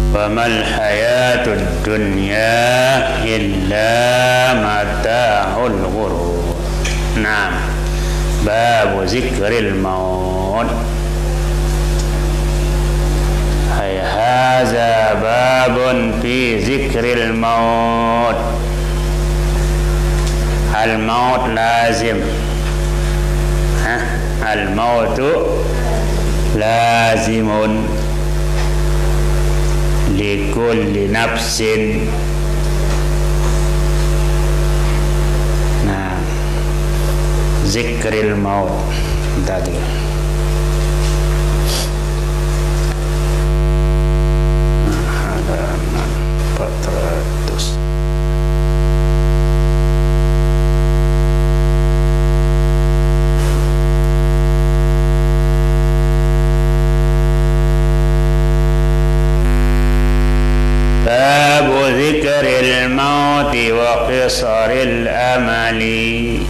wa mal hayatud dunya illa mata'ul ghurur. Nah, babu zikril maut. Hai haza babun fi zikril maut. Al maut lazim. Al mautu lazimun likulli nafsin. Nah, zikril maut tadi. Halaman 400. Babu zikril mauti wa qisaril amali.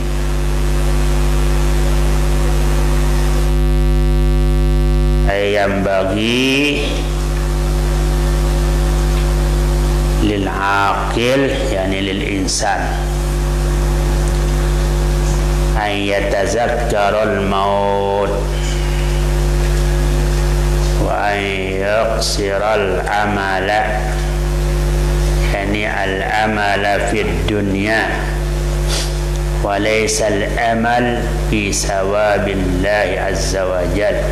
Ayam bagi lil aqil, yani lil insan, an yatazakkarul maut wa an yaqsiral amala, yani al-amala fid dunya wa laysa al-amal fi sawabillahi azza wa jalla.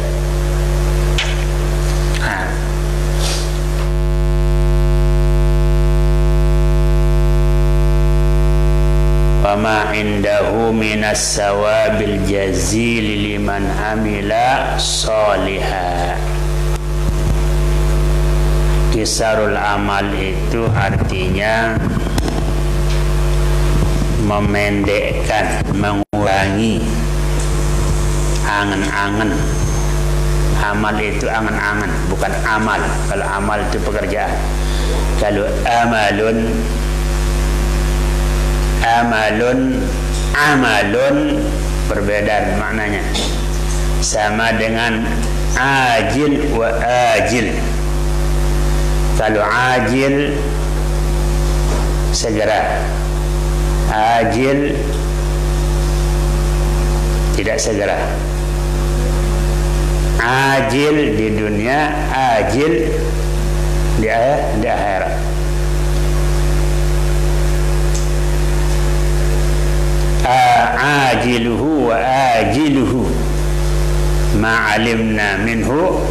Wa ma indahu minas sawabil jazil liman amila sholiha. Kisarul amal itu artinya memendekkan, mengurangi angan-angan. Amal itu angan-angan, bukan amal. Kalau amal itu pekerjaan. Kalau amalun berbeda maknanya. Sama dengan ajil wa ajil. Kalau ajil segera, ajil tidak segera. Ajil di dunia, ajil di akhirat. Ajiluhu wa ajiluhu ma alimna minhu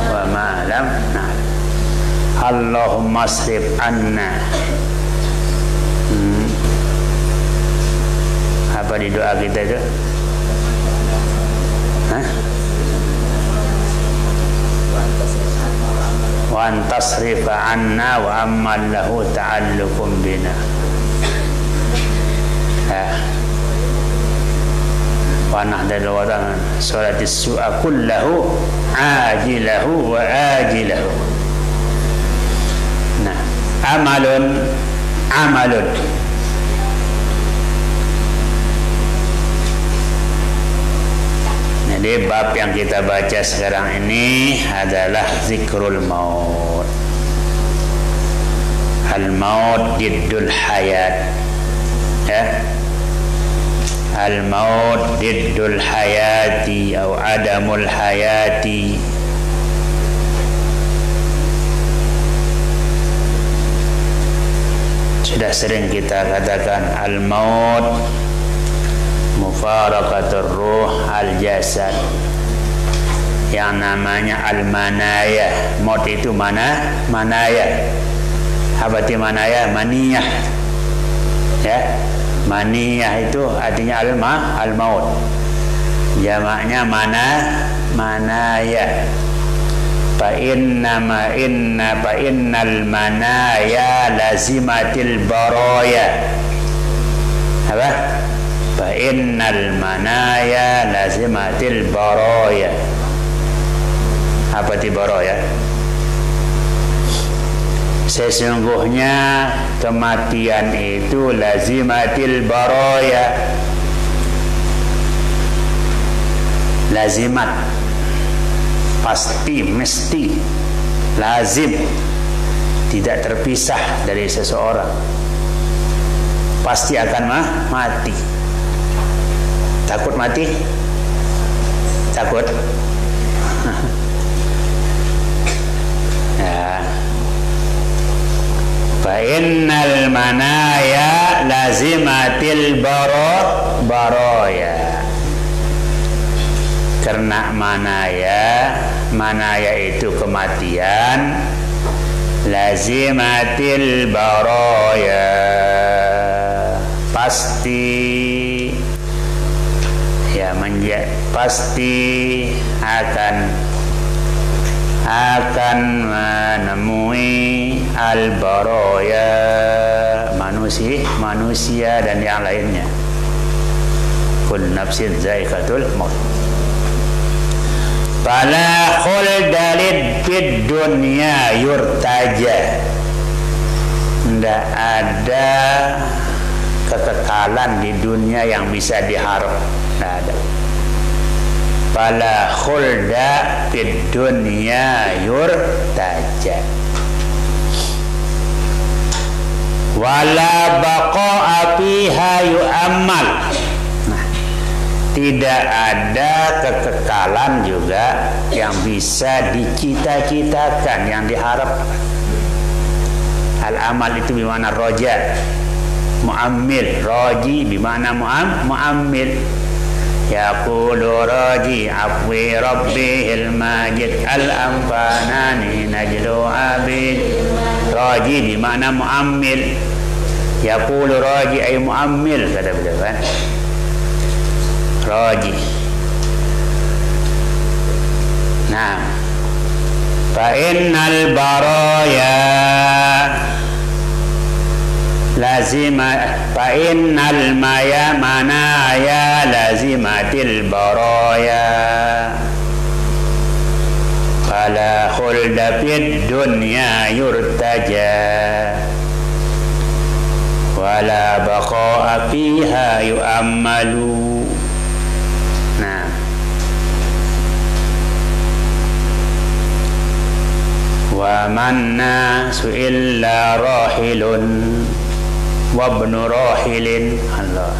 wa ma lam na'lam. Allahumma asrif anna. Apa di doa kita itu? Wa antasrifa anna wa amman lahu ta'alluqum bina. Wa nahdal wadan salatis su'a kullahu ajilahu wa ajilahu. Nah, amalun. Jadi bab yang kita baca sekarang ini adalah zikrul maut. Al maut diddul hayat. Ya. Al maut diddul hayati atau adamul hayati. Sudah sering kita katakan al maut mufaraqatur ruh al jasad. Yang namanya al manaya. Maut itu manaya. Apa arti manaya? Maniyah. Ya. Maniyah itu artinya al maut. Jamaknya manaya. Fa innal manaya lazimatil baraya. Apa? Fa innal manaya lazimatil baraya. Apa itu baraya? Sesungguhnya kematian itu lazimatil baraya. Lazimat, pasti, mesti, lazim. tidak terpisah dari seseorang, pasti akan mati. Takut mati? Takut? Ya. Fa innal manaya lazimatil baraya. Karena manaya itu kematian, lazimatil baraya, pasti ya pasti akan menemui al-baraya, manusia dan yang lainnya. Kullu nafsin za'iqatul maut. Fala khulda fid dunya yurtaja. Tidak ada kekekalan di dunia yang bisa diharap. Tidak ada. Fala khulda fid dunya yurtaja. Wala baqa'a fiha yu'ammal. Tidak ada kekekalan juga yang bisa dicita-citakan, yang diharapkan. Al-amal itu bermakna roja, mu'ammil. Roji bermakna mu'ammil. Yaqulu raji afwi rabbihil majid al-amfanani najlu abid. Raji bermakna mu'ammil. Yaqulu raji ay mu'ammil, kata beliau kan. Raji. Nah, fa innal baraya lazima, fa innal manaya lazimatil baraya, fala khulda fid dunya yurtaja, wala baqa'a fiha yu'ammalu. Nah, wa manna su'illa rahilun wa ibnu rahilin. Allah,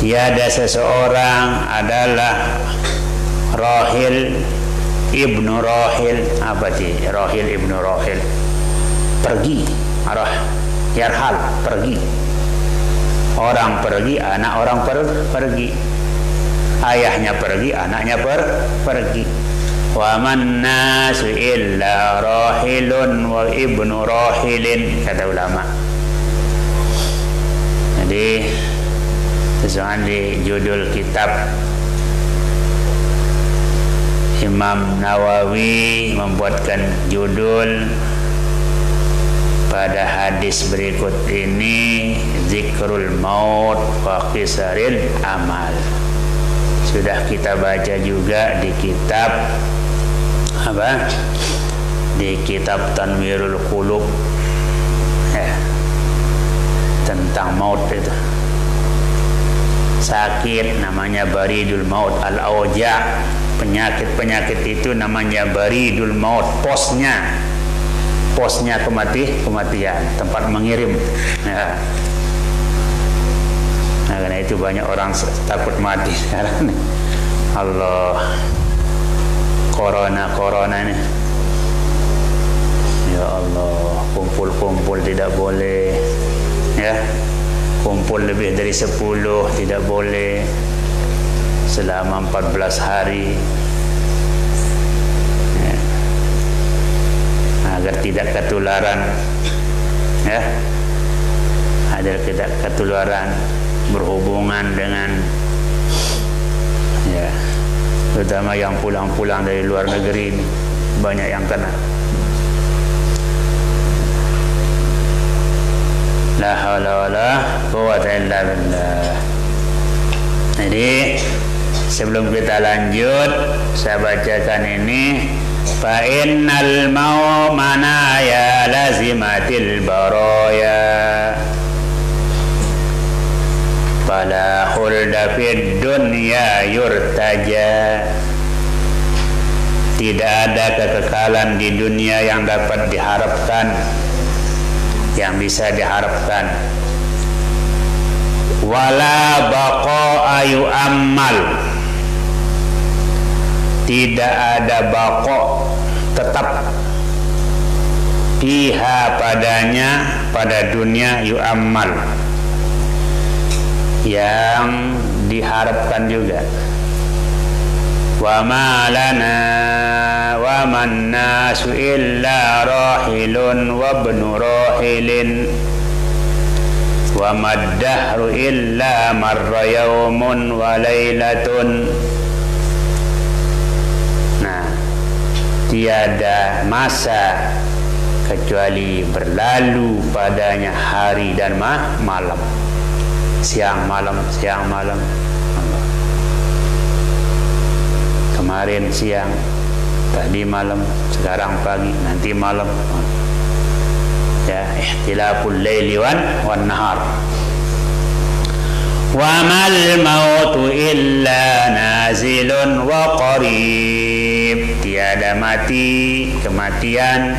tiada seseorang adalah rahil ibnu rahil. Apa sih rahil ibnu rahil? Pergi, yarhal, pergi. Orang pergi, anak orang pergi. Ayahnya pergi, anaknya pergi. Wa man nasu illa rahilun wa ibnu rahilin, kata ulama. Jadi sesuai di judul kitab Imam Nawawi membuatkan judul pada hadis berikut ini, zikrul maut wa qisaril amal. Sudah kita baca juga di kitab apa? Di kitab Tanwirul Qulub, ya, tentang maut itu. Sakit namanya baridul maut, al-auja. Penyakit itu namanya baridul maut, posnya kematian, tempat mengirim. Ya. Nah, karena itu banyak orang takut mati sekarang. Allah, corona ini. Ya Allah, kumpul tidak boleh. Ya, kumpul lebih dari 10 tidak boleh selama 14 hari. Ya. Agar tidak ketularan. Ya, agar tidak ketularan berhubungan dengan, ya, terutama yang pulang dari luar negeri ini, banyak yang kena. La haula wala quwwata illa billah. Jadi sebelum kita lanjut, saya bacakan ini. Fa innal manaya lazimatil baraya, fala khulda fid dunya yurtaja. tidak ada kekekalan di dunia yang dapat diharapkan, yang bisa diharapkan. Wala baqa'a yu'ammal, tidak ada baqa' tetap fiha padanya, pada dunia, yu'ammal yang diharapkan juga. Wa ma lana wa man nasu illa rahilun wa ibnu rahilin wa maddahru illa marra yaumun wa lailatun. Nah, tiada masa kecuali berlalu padanya hari dan malam, siang malam, siang malam. Kemarin siang, tadi malam, sekarang pagi, nanti malam. Ya, ihtilaful laili wan nahar. Wa mal mautu illa nazilun wa qarib. Tiada mati, kematian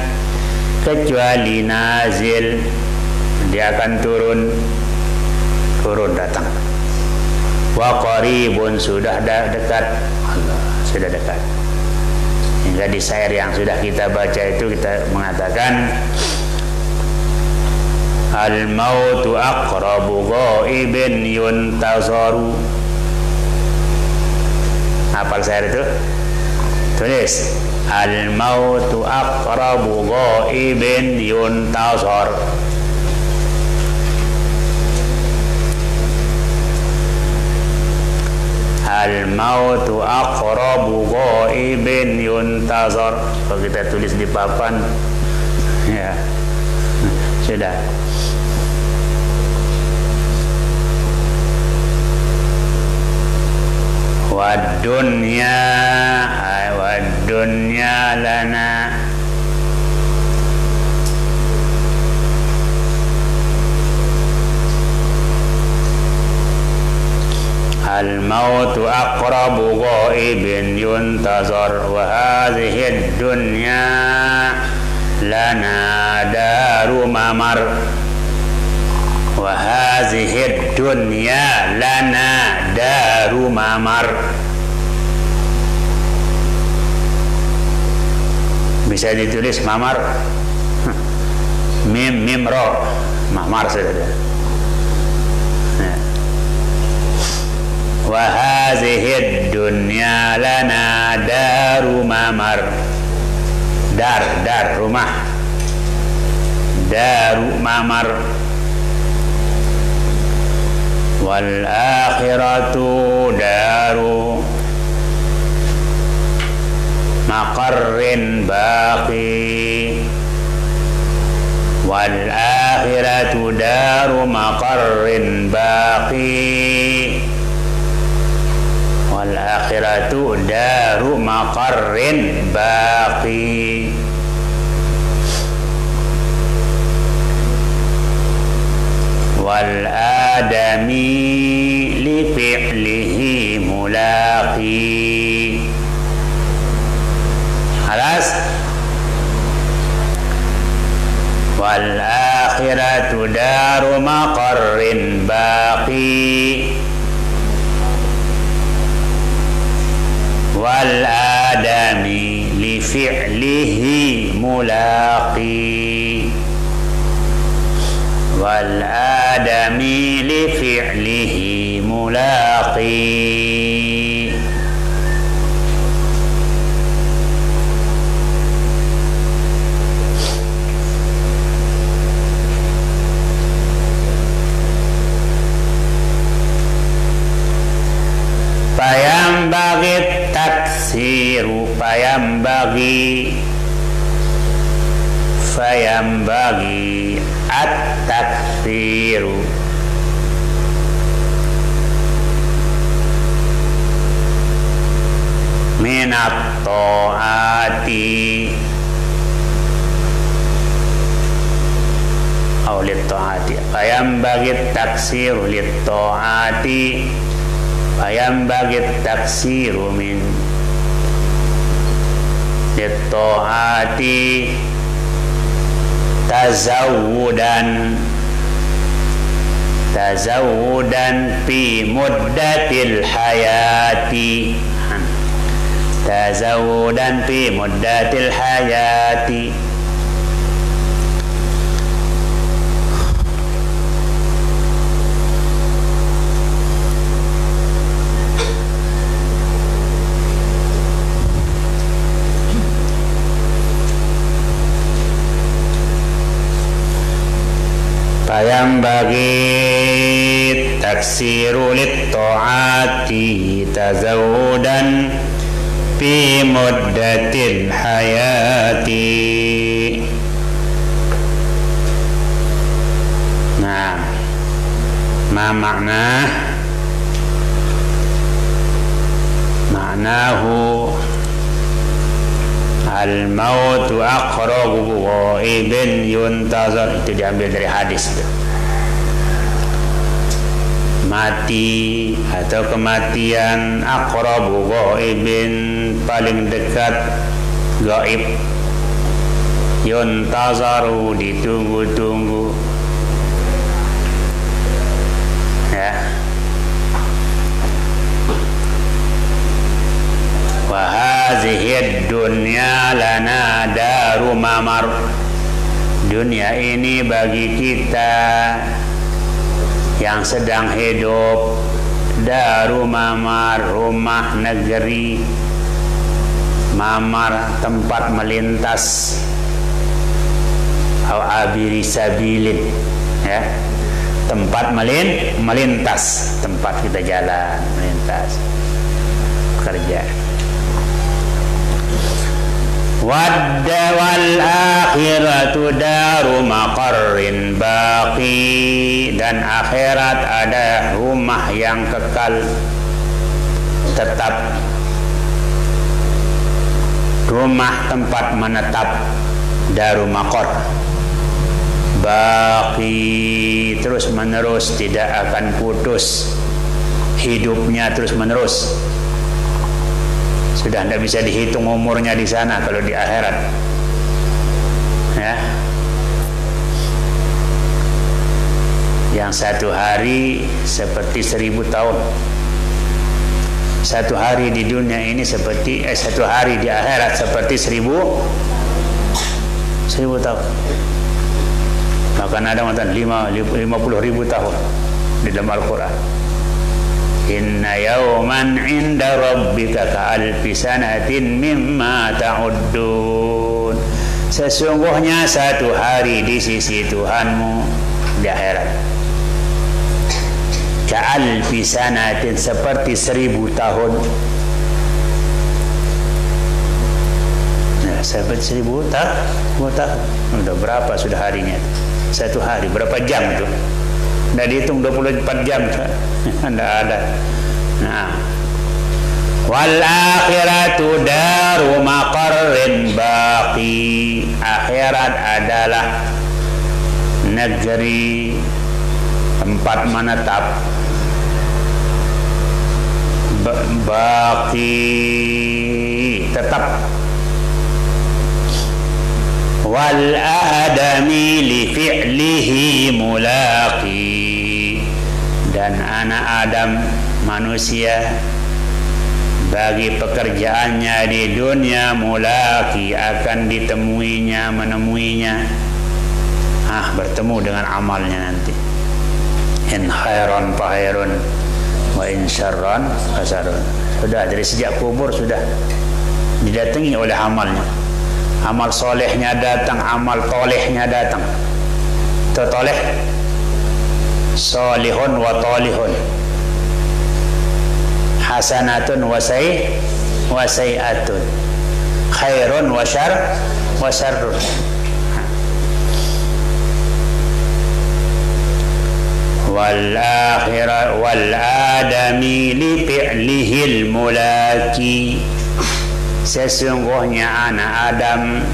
kecuali nazil, dia akan turun datang. Wa qaribun, sudah dekat. Allah, sudah dekat. Hingga di syair yang sudah kita baca itu kita mengatakan al mautu aqrabu ghaibin yuntazaru. Hafal syair itu? Tulis. Al mautu aqrabu ghaibin yuntazar. Al mautu aqrabu ghaibin yuntazar. Kalau kita tulis di papan, ya sudah. Wad dunya lana. Al-mautu aqrabu ghaibin yuntazar wa hadhihi ad-dunya lana daru mamar. Wa hadhihi ad-dunya lana daru mamar. Bisa ditulis mamar, mim ro, mamar saja. Wa hadhihi ad-dunya lana daru mamar. Dar rumah, daru mamar. Wal akhiratu daru maqarrin baqi. Wal akhiratu daru maqarrin baqi. Wal akhiratu daru maqarrin baqi. Wal adami li fi'lihi mulaqi. Halas. Wal akhiratu daru maqarrin baqi. Wal adami li fi'lihi mulaqi. Wal adami li fi'lihi mulaqi. Fayambaghi taksiru, fayambaghi at-taksiru. Minat ta'ati aw lit ta'ati. Fayambaghi taksiru lit ta'ati. Fayambaghi taksiru min Lit-ta'ati tazawudan fi muddatil hayati. Tazawudan fi muddatil hayati. Yang bagi taksiru lit-ta'ati tazawudan fi muddatil hayati. Nah, ma maknahu al-mautu aqrabu ghaibin yuntazar. Itu diambil dari hadis itu. Mati atau kematian aqrabu ghaibin, paling dekat gaib, yuntazaru, ditunggu-tunggu, ya. Wa hadhihi dunya lana daru mamar. Dunia ini bagi kita yang sedang hidup daru mamar, rumah negeri, mamar tempat melintas, au abiri sabilin, ya, tempat melintas, tempat kita jalan melintas kerja. Wadda wal akhiratu daru maqarrin baqi. Dan akhirat ada rumah yang kekal tetap, rumah tempat menetap, daru maqar baqi, terus menerus, tidak akan putus, hidupnya terus menerus. Sudah tidak bisa dihitung umurnya di sana kalau di akhirat, ya. Yang satu hari seperti 1000 tahun. Satu hari di dunia ini seperti satu hari di akhirat seperti 1000 tahun. Bahkan ada mengatakan 50.000 tahun di dalam Al-Quran. Inna yawman inda rabbika ka'alfi sanatin mimma ta'uddun. Sesungguhnya satu hari di sisi Tuhanmu di akhirat ka'alfi sanatin, seperti 1000 tahun. Nah, seperti 1000 tahun. Udah berapa sudah harinya? Satu hari berapa jam itu? Nggak dihitung 24 jam, nggak ada. Nah, wal akhiratu daru maqarrin baqi. Akhirat adalah negeri tempat menetap, baqi, tetap. Wal adami li fi'lihi mulaqi. Dan anak Adam, manusia, bagi pekerjaannya di dunia mulaqi, akan ditemuinya, menemuinya, bertemu dengan amalnya nanti. In khairan fa khairun wa in syarran fa syarrun. Sudah dari sejak kubur sudah didatangi oleh amalnya. Amal solehnya datang, amal tolehnya datang. Toleh, solihun wa tolihun, hasanatun wa sayi'atun, khairun wa syarrun. Wal akhirah wal adami li fi'lihil mulaki. Sesungguhnya anak Adam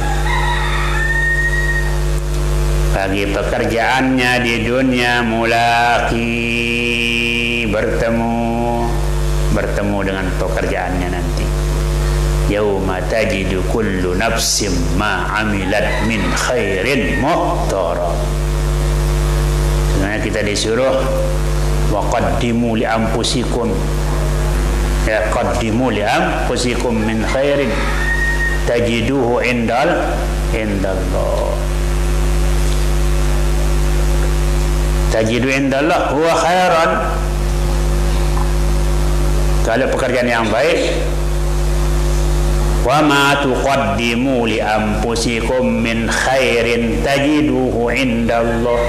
bagi pekerjaannya di dunia mulaki, bertemu dengan pekerjaannya nanti. yauma tajidu kullu nafsim ma amilat min khairin muhtara. Sebenarnya kita disuruh wa qaddimu li anfusikum, ya qaddimu li anfusikum min khairin tajiduhu indallah. Tajidu indallah huwa khairan. Kalau pekerjaan yang baik, wa ma tuqaddimu li anfusikum min khairin tajiduhu indallah.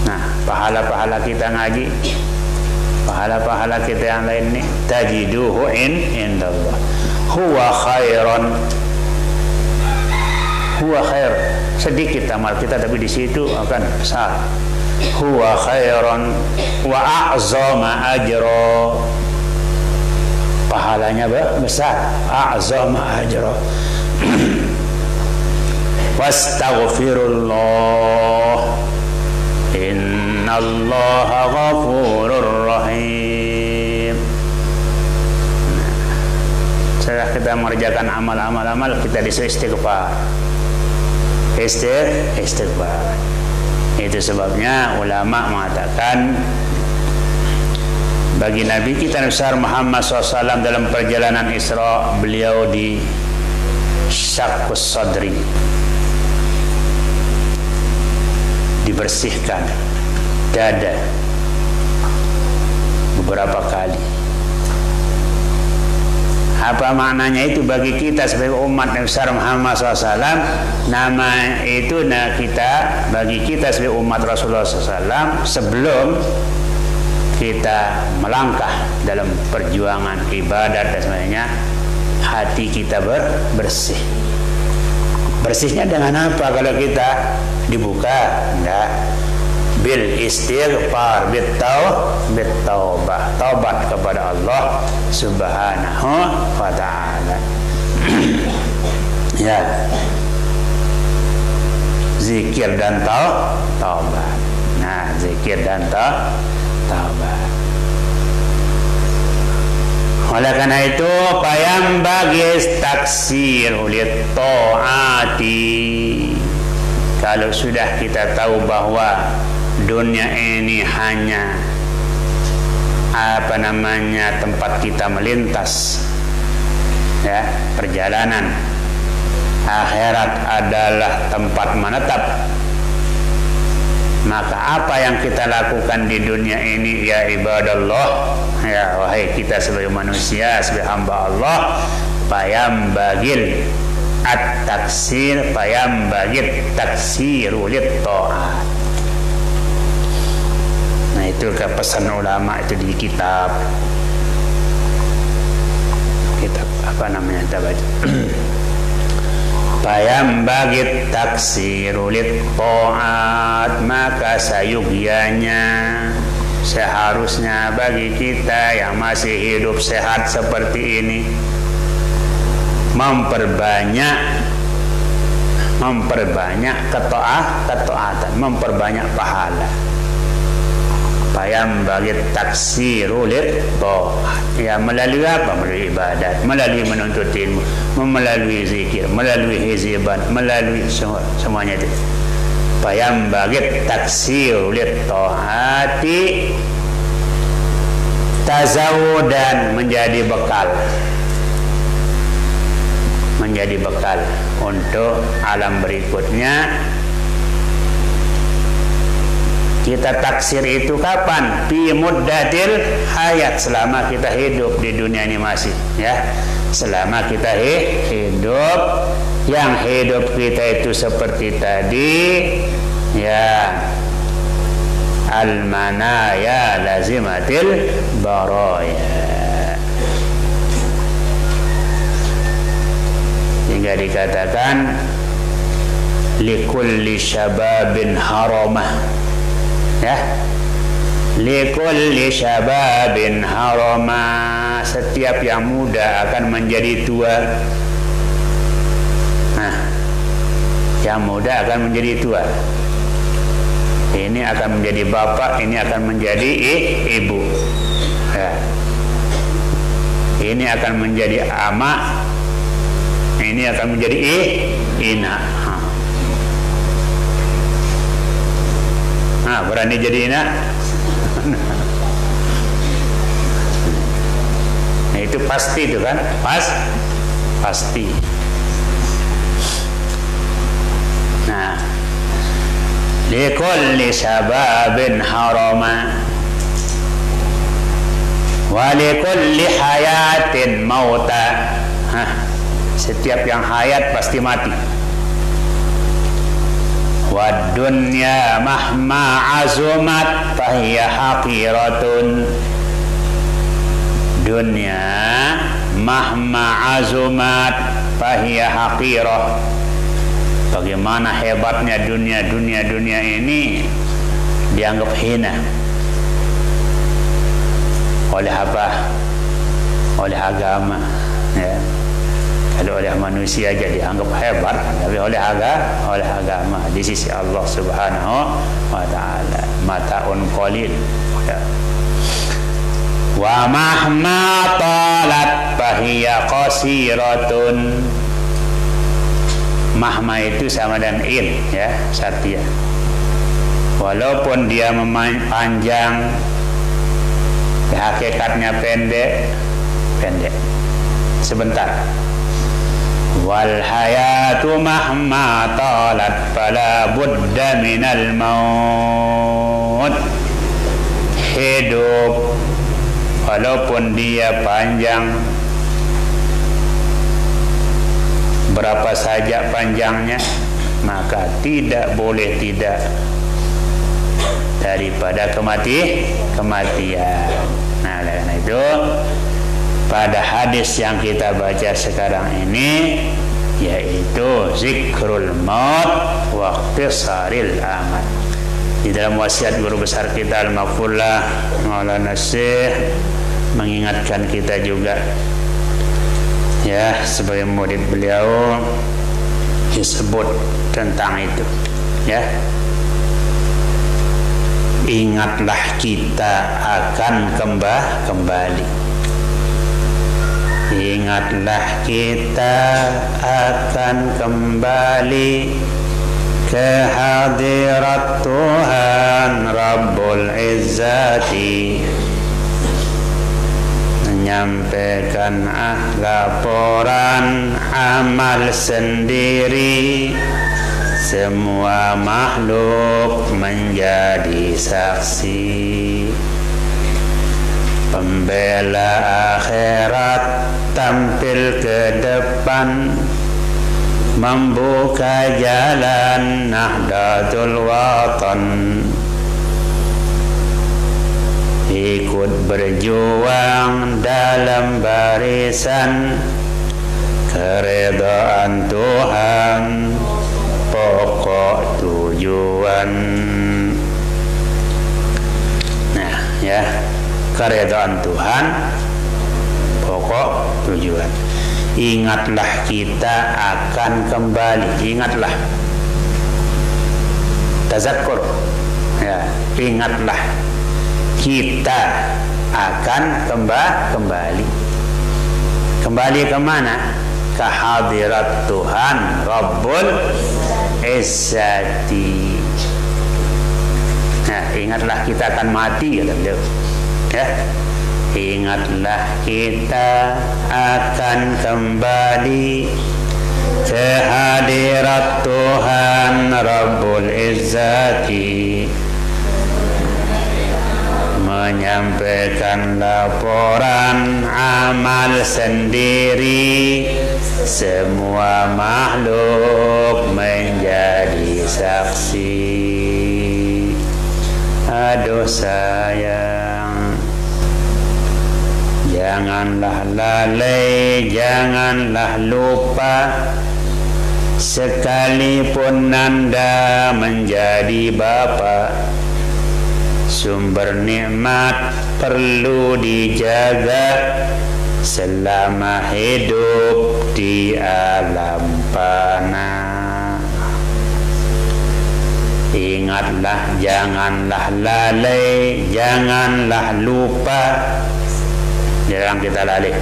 Nah, pahala-pahala kita ngaji, pahala-pahala kita yang lain nih, tajiduhu indallah huwa khairan. Huwa khair, sedikit amal kita tapi di situ akan besar. Huwa khairan wa a'zama ajra, pahalanya besar. A'zama ajra. Wastaghfirullah innallaha ghafurur rahim. Setelah kita mengerjakan amal-amal, kita disuruh istighfar. Istighfar. Itu sebabnya ulama mengatakan bagi Nabi kita besar Muhammad SAW dalam perjalanan Isra, beliau di syaqqus sadri, dibersihkan dada beberapa kali. Apa maknanya itu bagi kita sebagai umat Nabi besar Muhammad SAW? Nama itu bagi kita sebagai umat Rasulullah SAW, sebelum kita melangkah dalam perjuangan ibadat dan sebagainya, hati kita bersih. Bersihnya dengan apa kalau kita dibuka? Enggak. Bil istighfar, taubah, taubat kepada Allah Subhanahu wa ta'ala. Ya, zikir dan taubat. Nah, zikir dan taubat. Oleh karena itu, payam bagi taksir ulit taati. Kalau sudah kita tahu bahwa dunia ini hanya tempat kita melintas, ya, perjalanan. Akhirat adalah tempat menetap. Maka apa yang kita lakukan di dunia ini, ya ibadallah, ya wahai kita sebagai manusia, sebagai hamba Allah, payam bagil at-taksir, payam bagit taksiru lit ta'at. Nah, itu pesan ulama itu di kitab kita baca. Payam bagit taksiru lit ta'at, maka sayugyanya, seharusnya bagi kita yang masih hidup sehat seperti ini memperbanyak ketaatan, memperbanyak pahala. Payam bagi taksiru lit ta'at, ya melalui apa? Melalui ibadat, melalui menuntut ilmu, melalui zikir, melalui hizban, melalui semuanya itu. Payam bagi taksiru lit ta'ati, tazawudan, menjadi bekal untuk alam berikutnya. Kita taksir itu kapan? Fi muddatil hayat, selama kita hidup di dunia ini masih, ya. Selama kita hidup, yang hidup kita itu seperti tadi, ya, al-manaya lazimatil baraya. Hingga dikatakan likulli syababin haramah, ya, likulli syababin haramah, setiap yang muda akan menjadi tua. Nah, yang muda akan menjadi tua. Ini akan menjadi bapak, ini akan menjadi ibu, ya. ini akan menjadi ama, ini akan menjadi ina. Nah, berani jadi ina. Nah, itu pasti itu kan, pasti. Nah, likulli sababin harama wa likulli hayatin mauta. Setiap yang hayat pasti mati. Wa dunya mahma azumat fahiya haqiratun. Dunya mahma azumat fahiya haqirah. Bagaimana hebatnya dunia ini dianggap hina. Oleh apa? Oleh agama, ya. Kalau oleh manusia aja dianggap hebat, tapi oleh agama di sisi Allah Subhanahu wa taala mataun qalil. Ya. Wa mahma talat fahiya qasiratun. Mahma itu sama dengan in, ya, satya. Walaupun dia panjang, hakikatnya pendek, sebentar. Wal hayatu mahma talat fala budda minal maut. Hidup walaupun dia panjang, berapa saja panjangnya, maka tidak boleh tidak daripada kematian. Nah, karena itu pada hadis yang kita baca sekarang ini, yaitu zikrul maut wa ikhtisaril amal. Di dalam wasiat guru besar kita Al-Maqfullah Maulana Syekh mengingatkan kita juga, ya, sebagai murid beliau disebut tentang itu, ya. Ingatlah kita akan kembali. Ingatlah kita akan kembali ke hadirat Tuhan Rabbul Izzati, menyampaikan laporan amal sendiri, semua makhluk menjadi saksi. Pembela akhirat tampil ke depan, membuka jalan Nahdlatul Watan, ikut berjuang dalam barisan keridhaan Tuhan, pokok tujuan. Nah, ya, keridhaan Tuhan, pokok tujuan. Ingatlah kita akan kembali. Ingatlah, tazakkur, ya, ingatlah kita akan kembali. Kembali kemana? Ke hadirat Tuhan Rabbul Izzati. Nah, ingatlah kita akan mati, kata beliau, ya. Ingatlah kita akan kembali ke hadirat Tuhan Rabbul Izzati, menyampaikan laporan amal sendiri, semua makhluk menjadi saksi. Aduh sayang, janganlah lalai, janganlah lupa, sekalipun Anda menjadi bapa, sumber nikmat perlu dijaga selama hidup di alam fana. Ingatlah, janganlah lalai, janganlah lupa. Jangan kita lalai.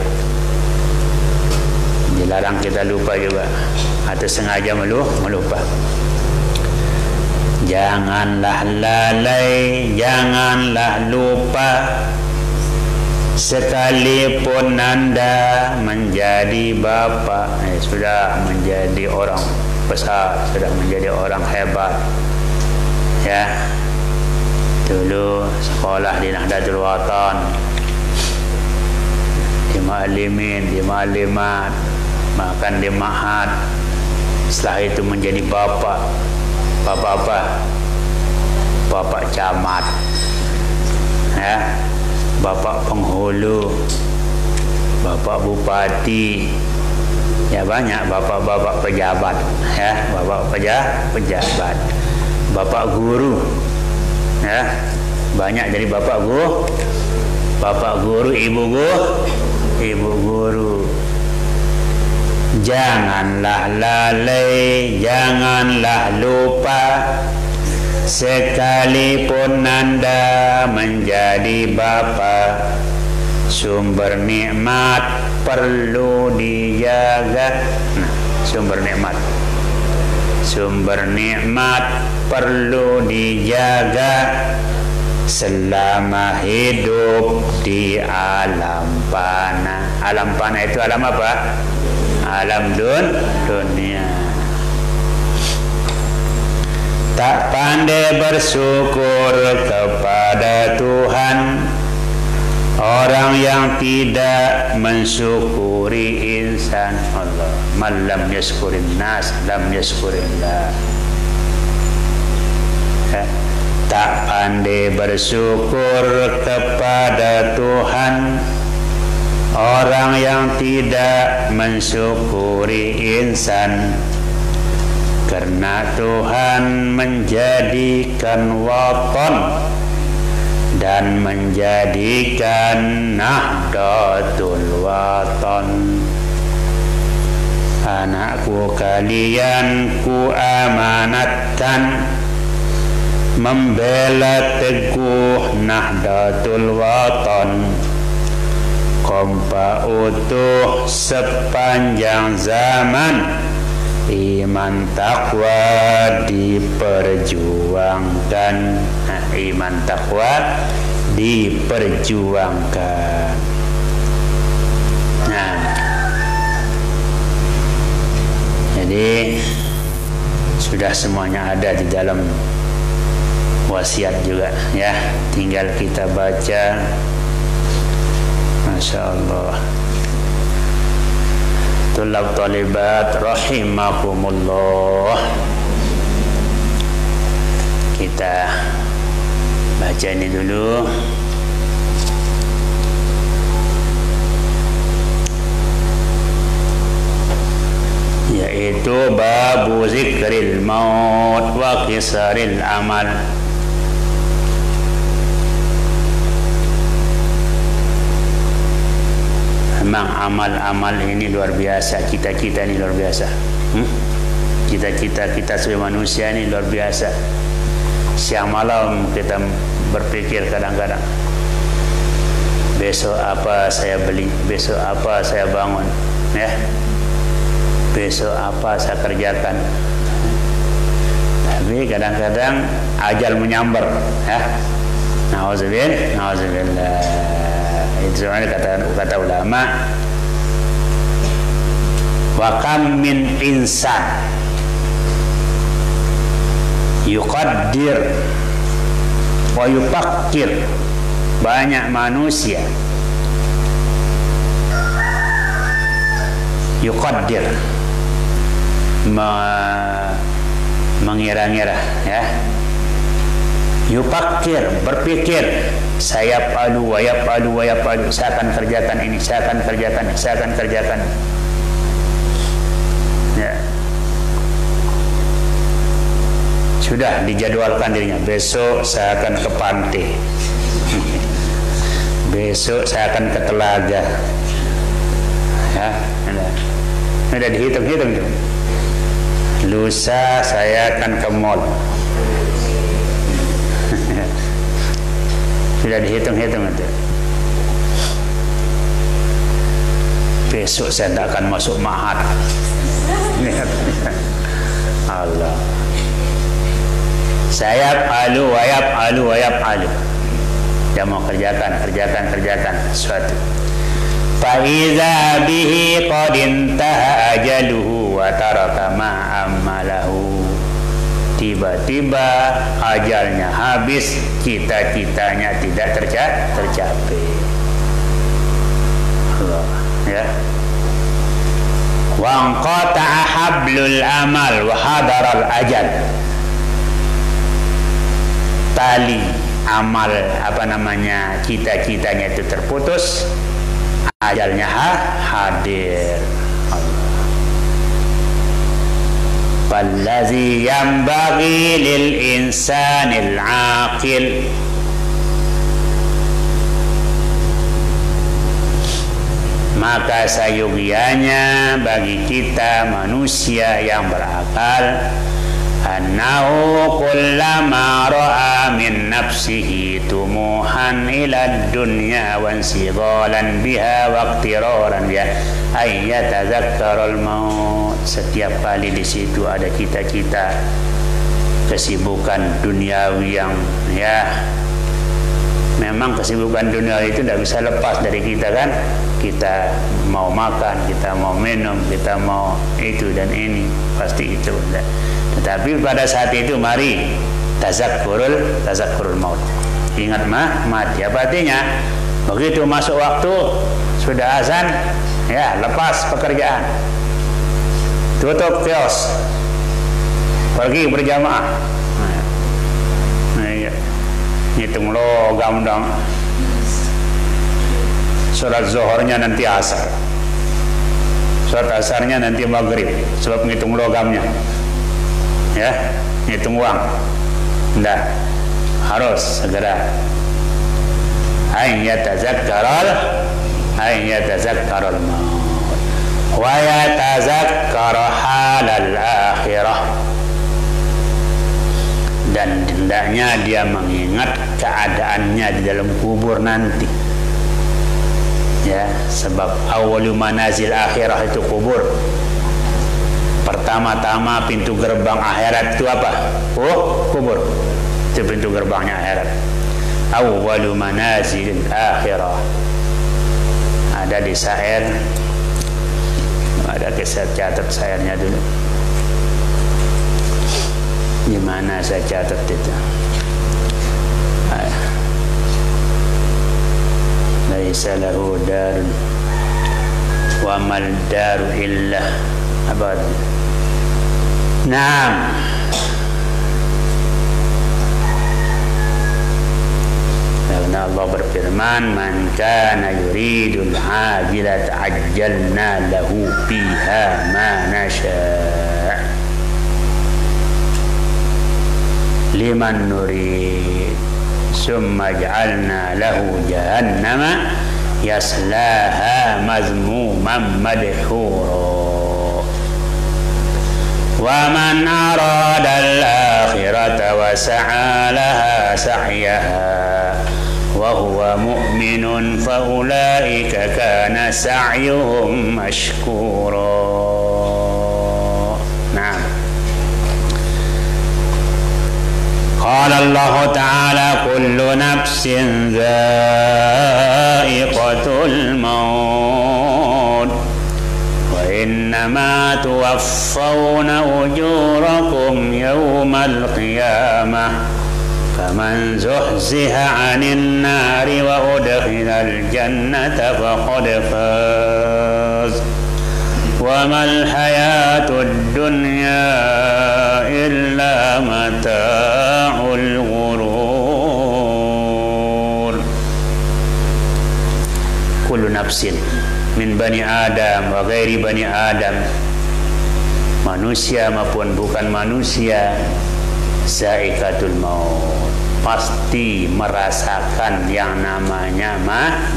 Dilarang kita lupa juga atau sengaja melupa. Janganlah lalai, janganlah lupa, sekalipun Anda menjadi bapa, sudah menjadi orang besar, sudah menjadi orang hebat. Ya, dulu sekolah di Nahdlatul Watan, di Ma'alimin, di Ma'alimat, makan di Ma'had. Setelah itu menjadi bapak. Bapak apa? Bapak camat, ya, bapak penghulu, bapak bupati, ya banyak bapak-bapak pejabat, ya, bapak pejabat, bapak guru, ya, banyak jadi bapak guru, ibu guru. Janganlah lalai, janganlah lupa, sekalipun Anda menjadi bapa. Sumber nikmat perlu dijaga. Nah, sumber nikmat perlu dijaga selama hidup di alam fana. Alam fana itu alam apa? Alam dunia. Tak pandai bersyukur kepada Tuhan orang yang tidak mensyukuri insan. Allah, man lam yashkurin nas lam yashkurillah. Tak pandai bersyukur kepada Tuhan orang yang tidak mensyukuri insan, karena Tuhan menjadikan watan dan menjadikan Nahdlatul Watan. Anakku kalian ku amanatkan membela teguh Nahdlatul Watan, kompak utuh sepanjang zaman, iman takwa diperjuangkan. Nah, iman takwa diperjuangkan. Nah, jadi sudah semuanya ada di dalam wasiat juga, ya, tinggal kita baca. Masya Allah. Tulab talibat rahimakumullah. Kita baca ini dulu. Yaitu babu zikril maut wa qisaril amal. Memang amal-amal ini luar biasa, cita-cita ini luar biasa. Cita-cita kita sebagai manusia ini luar biasa. Siang malam kita berpikir kadang-kadang, besok apa saya beli, besok apa saya bangun, ya, besok apa saya kerjakan. Tapi kadang-kadang ajal menyambar, ya. Nauzubillah. Itu sebenarnya kata ulama, wa kam min insan yuqaddir wa yufakkir. Banyak manusia yuqaddir, mengira-ngira, ya, yufakir, berpikir, saya palu, saya akan kerjakan ini, saya akan kerjakan. Ya. Sudah dijadwalkan dirinya, besok saya akan ke pantai, besok saya akan ke telaga, ya, udah dihitung-hitung tuh. Lusa saya akan ke mall. Sudah dihitung-hitung itu. besok saya tidak akan masuk ma'had. Allah. Saya alu wayap alu. Dia mau kerjakan sesuatu. Fa iza bihi qad intaha ajaluhu wa taraka ma amalahu. Tiba-tiba ajalnya habis, cita-citanya tidak tercapai. Allah, ya. Wa qata'a hablul amal wa hadaral ajal. Tali amal cita-citanya itu terputus, ajalnya hadir. Fallazi yanbaghi lil insanil aqil, maka sayogianya bagi kita manusia yang berakal, annahu kullama ra'a min nafsihi tumuhan ila dunya wa insighalan biha wa iqtiraran biha ay yatadhakkarul maut. Setiap kali di situ ada cita-cita kesibukan duniawi yang memang kesibukan duniawi itu tidak bisa lepas dari kita kan. Kita mau makan, kita mau minum, kita mau itu dan ini, pasti itu. Tetapi pada saat itu mari tazakkurul maut. Ingat mati. Apa artinya? Begitu masuk waktu, sudah azan, ya lepas pekerjaan. Tutup kios. Pergi berjamaah. Hitung logam dong. Sholat zuhurnya nanti asar. Sholat asarnya nanti maghrib. Sebab ngitung logamnya. Ya, ngitung uang. Nggak, harus segera. Ain yatazakkarul maut wa yatazakkara halal akhirah, dan hendaknya dia mengingat keadaannya di dalam kubur nanti. Ya, sebab awwalu manazil akhirah itu kubur. Pertama-tama pintu gerbang akhirat itu apa? Kubur. Itu pintu gerbangnya akhirat. Awwalu manazil akhirah. Ada di syair. Ada kisah, catat syairnya dulu. Di mana saya catat itu? Laisa lahu darun wa mal daru illa abad. Naam. Karena Allah berfirman, man kana yuridul ajilata ajjalna lahu fiha ma nasha' liman nurid summa ja'alna lahu jahannama yaslaha mazmuman madhura wa man arada al-akhirata wa sa'a laha sa'yaha wa huwa mu'minun fa ulaika kana sa'yuhum mashkura. Nah, qala Allah ta'ala kullu nafsin dha'iqatul maut wa innama tuwaffawna ujurakum yawmal qiyamah faman zuhziha 'anil nari wa udkhilal jannata faqad faz wa mal hayatud dunya illa mata'ul ghurur. Kullu nafsin min bani Adam wa ghairi bani Adam, manusia maupun bukan manusia, za'iqatul maut, pasti merasakan yang namanya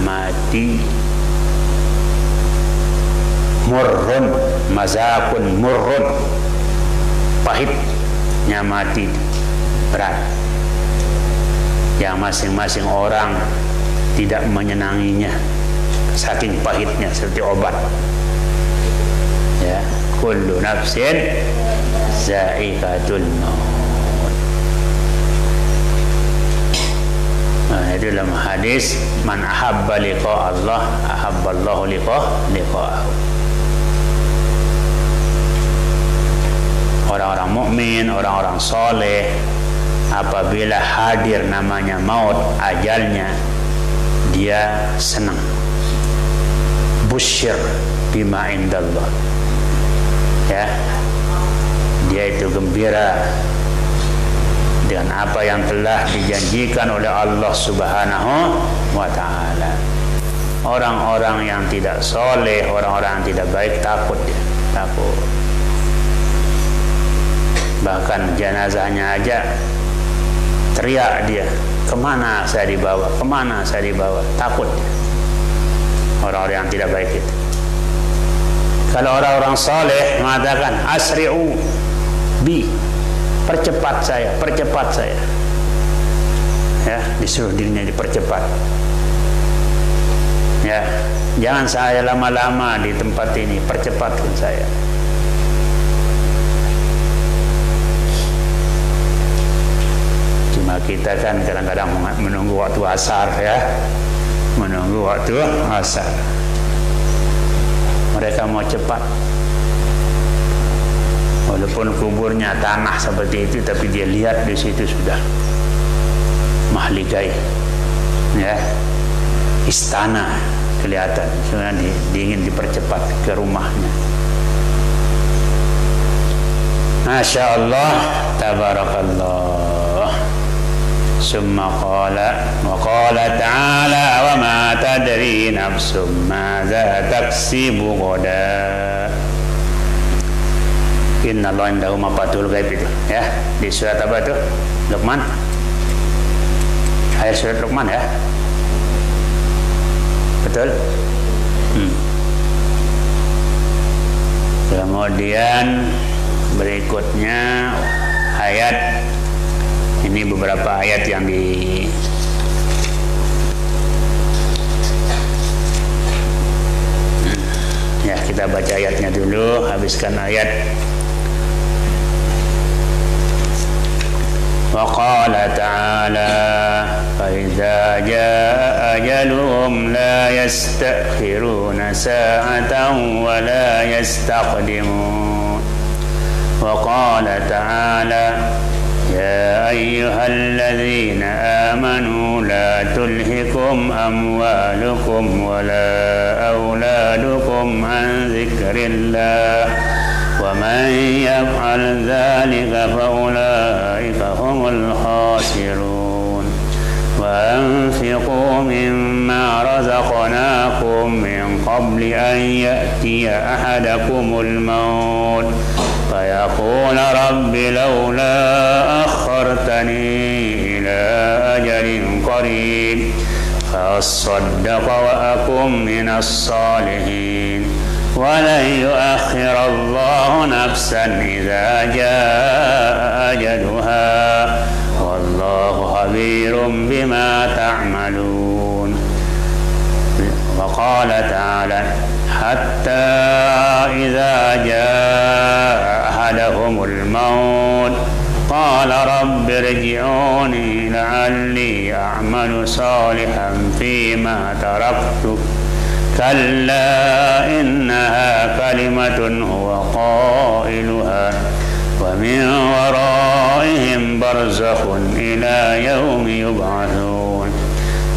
mati. Murrun, mazakun murrun, pahitnya mati, berat. Yang masing-masing orang tidak menyenanginya. saking pahitnya seperti obat. Ya, kullu nafsin za'iqatul maut. Nah, itu dalam hadis, man ahabba liqa Allah ahabballahu liqa'ahu. Orang-orang mukmin, orang-orang soleh, apabila hadir namanya maut, ajalnya, dia senang. Busyir bima indallah. Ya, dia itu gembira dengan apa yang telah dijanjikan oleh Allah Subhanahu wa ta'ala. Orang-orang yang tidak soleh, orang-orang yang tidak baik takut dia, takut. Bahkan jenazahnya aja teriak dia, kemana saya dibawa, kemana saya dibawa, takut dia. Orang-orang yang tidak baik itu. Kalau orang-orang saleh mengatakan asri'u bi, percepat saya, percepat saya. Ya, disuruh dirinya dipercepat. Ya, jangan saya lama-lama di tempat ini, percepatkan saya. Cuma kita kan kadang-kadang menunggu waktu asar, ya, menunggu waktu asar. Mereka mau cepat, walaupun kuburnya tanah seperti itu, tapi dia lihat di situ sudah mahligai, ya, istana kelihatan, sebenarnya ingin dipercepat ke rumahnya. Masya Allah, tabarakallah. Summa qala wa qala ta'ala wa ma tadri nafsum madza taksibu ghadan. Inna Allah indahu mafatihul ghaib itu, ya, di surat apa itu? Luqman. Ayat surat Luqman, ya. Betul? Kemudian berikutnya ayat ini, beberapa ayat yang ya, kita baca ayatnya dulu, habiskan ayat. Wa qala ta'ala fa idza jaa ajaluhum la yastakhiruna sa'atan wa la yastaqdimun. Wa qala ta'ala يا أيها الذين آمنوا لا تلهكم أموالكم ولا أولادكم عن ذكر الله ومن يفعل ذلك فأولئك هم الخاسرون وأنفقوا مما رزقناكم من قبل أن يأتي أحدكم الموت فيقول رب لولا أخرتني إلى أجل قريب فأصدق وأكن من الصالحين ولن يؤخر الله نفسا إذا جاء أجلها والله خبير بما تعملون. وقال تعالى حتى إذا جاء أحدهم الموت قال رب ارجعوني لعلي أعمل صالحا فيما تركت كلا إنها كلمة هو قائلها ومن ورائهم برزخ إلى يوم يبعثون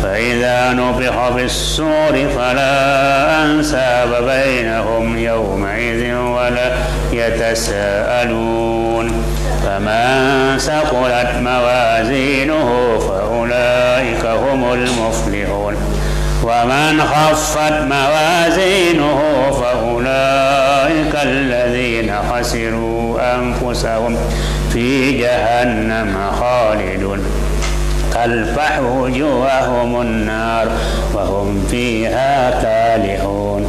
فإذا نفخ في الصور فلا أنساب بينهم يومئذ ولا يتساءلون فمن ثقلت موازينه فأولئك هم المفلحون ومن خفت موازينه فأولئك الذين خسروا أنفسهم في جهنم خالدون تلفح وجوههم النار وهم فيها كالحون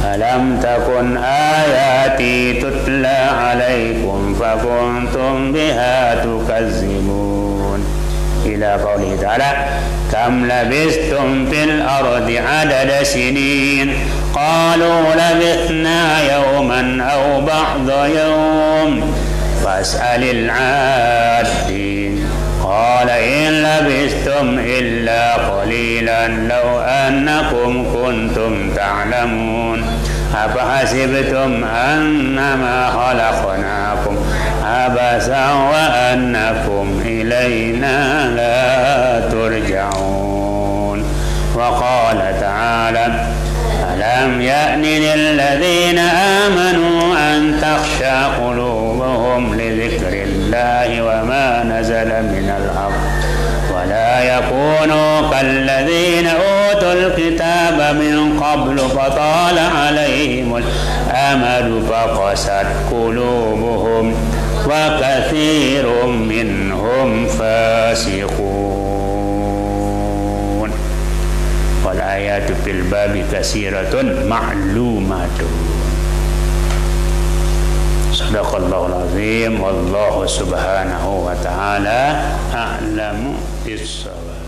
ألم تكن آياتي تتلى عليكم فكنتم بها تكذبون. ila qawlihi ta'ala kam labistum fil ardi adada sinin qalu labithna yawman aw ba'da yawm fas'alil 'adin qala in labistum illa qalilan law annakum kuntum ta'lamun afahasibtum annama khalaqnakum abasan wa annakum ilayna la turja'un wa qala ta'ala alam ya'ni lilladhina amanu an takhsha qulubuhum li dhikrillahi wa ma nazala minal haqq wa la yakunu kalladhina utul kitaba min qablu fatala alaihimul amadu faqasat qulubuhum wa katsirun minhum fasiqun wal ayatu fil babi katsiratun ma'lumatun. Sadaqallahul azim wallahu subhanahu wa ta'ala a'lamu bis-shawab.